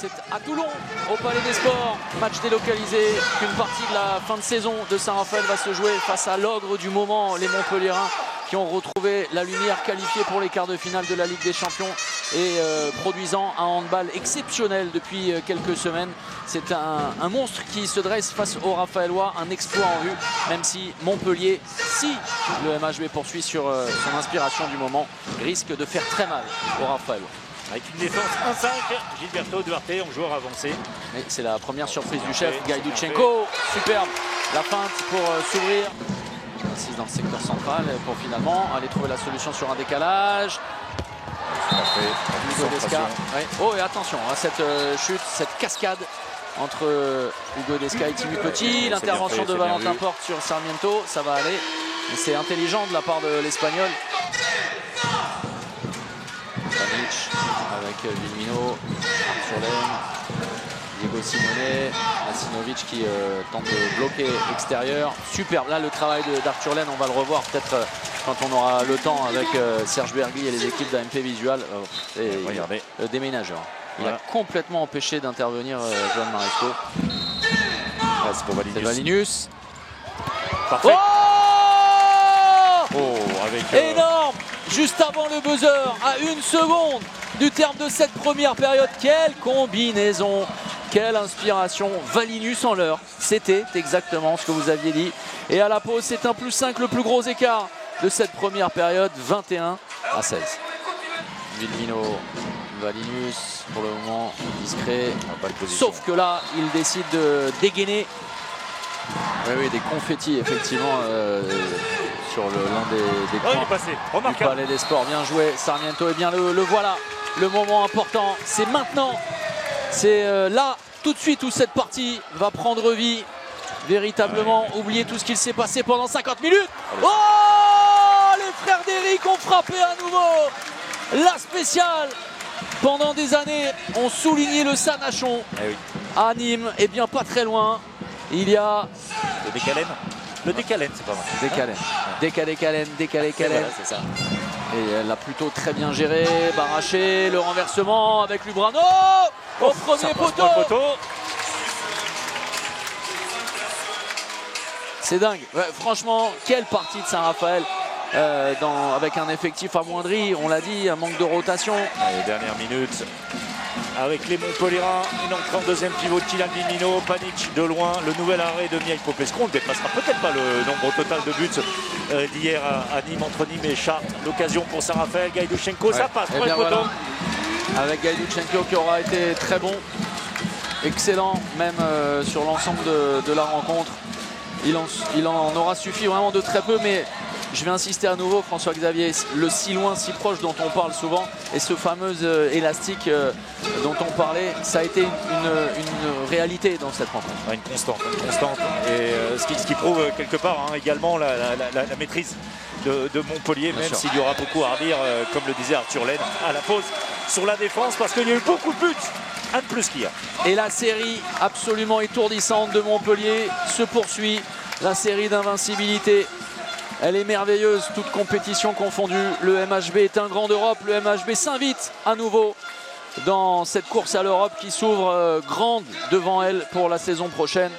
C'est à Toulon, au Palais des Sports, match délocalisé, qu'une partie de la fin de saison de Saint-Raphaël va se jouer face à l'ogre du moment, les Montpelliérains, qui ont retrouvé la lumière, qualifiée pour les quarts de finale de la Ligue des Champions et produisant un handball exceptionnel depuis quelques semaines. C'est un monstre qui se dresse face aux Raphaëlois, un exploit en vue, même si Montpellier, si le MHB poursuit sur son inspiration du moment, risque de faire très mal aux Raphaëlois. Avec une défense 1-5, Gilberto Duarte en joueur avancé. C'est la première surprise du chef, Gaïdouchenko, superbe, la feinte pour s'ouvrir. Assise dans le secteur central pour finalement aller trouver la solution sur un décalage. Hugo Desca. Ouais. Oh, et attention à cette chute, cette cascade entre Hugo Desca et Timmy Petit. L'intervention de Valentin Porte sur Sarmiento, ça va aller. C'est intelligent de la part de l'Espagnol. Panic avec Vilmino, Arthurlen, Diego Simone, Asinovic qui tente de bloquer extérieur. Superbe, là le travail d'Arthurlen, on va le revoir peut-être quand on aura le temps avec Serge Bergli et les équipes d'AMP Visual. Regardez, le déménageur. Il a complètement empêché d'intervenir Joan Maresco. C'est pour Valinius. C'est Valinius. Parfait. Oh, avec énorme. Juste avant le buzzer, à 1 seconde du terme de cette première période. Quelle combinaison, quelle inspiration. Valinius en l'heure, c'était exactement ce que vous aviez dit. Et à la pause, c'est un +5, le plus gros écart de cette première période, 21-16. Vilmino, Valinius, pour le moment discret. Sauf que là, il décide de dégainer. Oui, des confettis, effectivement, sur l'un des coins du Palais des Sports. Bien joué, Sarmiento. Et bien le voilà, le moment important. C'est maintenant, c'est là, tout de suite, où cette partie va prendre vie. Véritablement, oubliez tout ce qu'il s'est passé pendant 50 minutes. Oh, les frères d'Éric ont frappé à nouveau. La spéciale. Pendant des années, on soulignait le Sanachon à Nîmes, et bien pas très loin. Il y a le Décalène. Le Décalène, c'est pas mal. Décalène. Voilà, c'est ça. Et elle l'a plutôt très bien géré. Baraché, le renversement avec Lubrano au premier poteau. C'est dingue. Ouais, franchement, quelle partie de Saint-Raphaël avec un effectif amoindri. On l'a dit, un manque de rotation. Les dernières minutes. Avec les Montpelliérains, une entrée en deuxième pivot de Kylian Vilmino, Panic de loin, le nouvel arrêt de Mihail Popescu. On ne dépassera peut-être pas le nombre total de buts d'hier à Nîmes, entre Nîmes et Chartres. L'occasion pour Saint-Raphaël, Gaïdouchenko, ça passe, premier poteau. Voilà. Avec Gaïdouchenko qui aura été très bon, excellent, même sur l'ensemble de la rencontre. Il en aura suffi vraiment de très peu, mais je vais insister à nouveau, François-Xavier, le si loin, si proche dont on parle souvent, et ce fameux élastique dont on parlait, ça a été une réalité dans cette rencontre. Une constante. Et ce qui prouve quelque part également la maîtrise de Montpellier, même s'il y aura beaucoup à redire, comme le disait Arthurlen, à la pause sur la défense, parce qu'il y a eu beaucoup de buts. Un de plus qu'hier. Et la série absolument étourdissante de Montpellier se poursuit. La série d'invincibilité, elle est merveilleuse, toute compétition confondue. Le MHB est un grand d'Europe. Le MHB s'invite à nouveau dans cette course à l'Europe qui s'ouvre grande devant elle pour la saison prochaine.